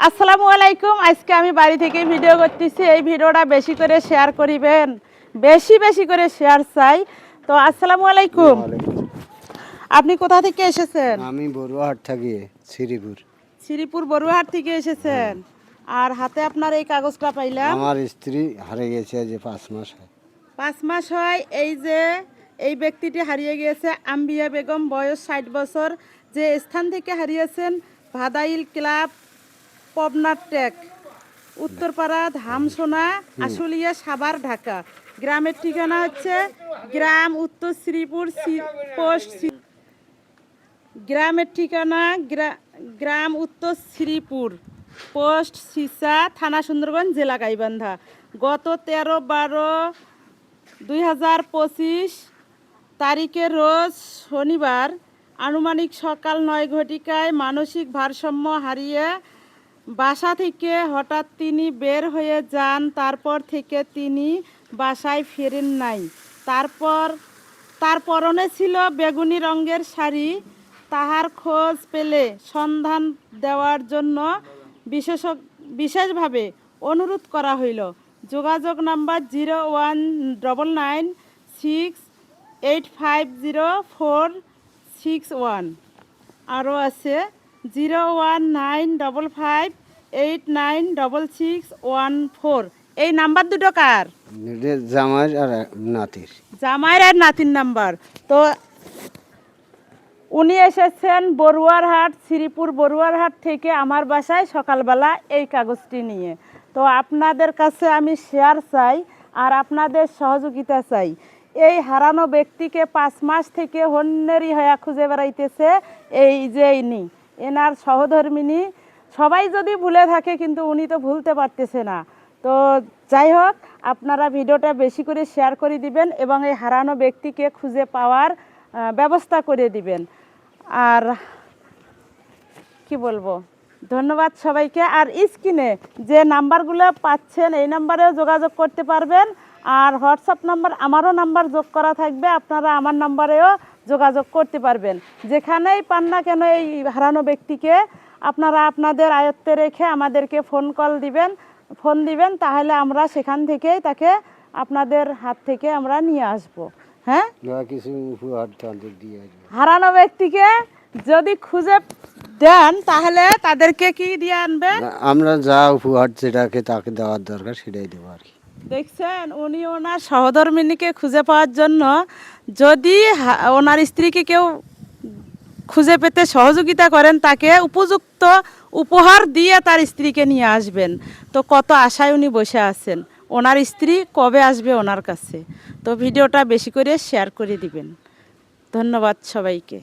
আসসালামু আলাইকুম। আজকে আমি বাড়ি থেকে ভিডিও করতেছি। এই ভিডিওটা বেশি করে শেয়ার করিবেন, বেশি বেশি করে শেয়ার চাই। তো আসসালামু আলাইকুম। আপনি কোথা থেকে এসেছেন? আমি বড়ুয়াহাট থাকি, শ্রীপুর। শ্রীপুর বড়ুয়াহাট থেকে এসেছেন। আর হাতে আপনার এই কাগজটা পাইলাম। আমার স্ত্রী হারিয়ে গেছে যে 5 মাস হয়। 5 মাস হয়। এই যে এই ব্যক্তিটি হারিয়ে গিয়েছে আম্বিয়া বেগম, বয়স 60 বছর। যে স্থান থেকে হারিয়েছেন ভাদাইল ক্লাব, পবনার টেক, উত্তরপাড়া, ধামসোনা, আশুলিয়া, সাভার, ঢাকা। গ্রামের ঠিকানা হচ্ছে গ্রাম উত্তর শ্রীপুর পোস্ট। গ্রামের ঠিকানা গ্রাম উত্তর শ্রীপুর পোস্ট সিসা, থানা সুন্দরগঞ্জ, জেলা গাইবান্ধা। গত 13/12/2025 তারিখের রোজ শনিবার আনুমানিক সকাল 9 ঘটিকায় মানসিক ভারসাম্য হারিয়ে বাসা থেকে হঠাৎ তিনি বের হয়ে যান। তারপর থেকে তিনি বাসায় ফেরেন নাই। তার পরনে ছিল বেগুনি রঙের শাড়ি। তাহার খোঁজ পেলে সন্ধান দেওয়ার জন্য বিশেষভাবে অনুরোধ করা হইল। যোগাযোগ নাম্বার 01968504661। আরও আছে 01955896614। এই নাম্বার দুটো কার? জামাইয়ের আর নাতির। জামাইয়ের আর নাতির নাম্বার। তো উনি এসেছেন বড়ুয়ারহাট, শ্রীপুর বড়ুয়ারহাট থেকে আমার বাসায় সকালবেলা এই কাগজটি নিয়ে। তো আপনাদের কাছে আমি শেয়ার চাই আর আপনাদের সহযোগিতা চাই। এই হারানো ব্যক্তিকে 5 মাস থেকে হন্যেরি হয়ে খুঁজে বেড়াইতেছে এই যে ইনি, এনার সহধর্মিনী। সবাই যদি ভুলে থাকে কিন্তু উনি তো ভুলতে পারতেছে না। তো যাই হোক, আপনারা ভিডিওটা বেশি করে শেয়ার করে দিবেন এবং এই হারানো ব্যক্তিকে খুঁজে পাওয়ার ব্যবস্থা করে দিবেন। আর কি বলবো, ধন্যবাদ সবাইকে। আর স্ক্রিনে যে নাম্বারগুলো পাচ্ছেন এই নাম্বারেও যোগাযোগ করতে পারবেন। আর হোয়াটসঅ্যাপ নাম্বার, আমারও নাম্বার যোগ করা থাকবে, আপনারা আমার নাম্বারেও যোগাযোগ করতে পারবেন। যেখানেই পান না কেন এই হারানো ব্যক্তিকে আপনারা আপনাদের আয়ত্তে রেখে আমাদেরকে ফোন দিবেন, তাহলে আমরা সেখান থেকেই তাকে আপনাদের হাত থেকে আমরা নিয়ে আসব। হ্যাঁ, হারানো ব্যক্তিকে যদি খুঁজে দেন তাহলে তাদেরকে কি দিয়ে আনবেন? আমরা যা উপহার যেটাকে তাকে দেওয়ার দরকার সেটাই দেবো আর কি। দেখছেন, উনি ওনার সহধর্মিনীকে খুঁজে পাওয়ার জন্য যদি ওনার স্ত্রীকে কেউ খুঁজে পেতে সহযোগিতা করেন, তাকে উপযুক্ত উপহার দিয়ে তার স্ত্রীকে নিয়ে আসবেন। তো কত আশায় উনি বসে আছেন, ওনার স্ত্রী কবে আসবে ওনার কাছে। তো ভিডিওটা বেশি করে শেয়ার করে দিবেন। ধন্যবাদ সবাইকে।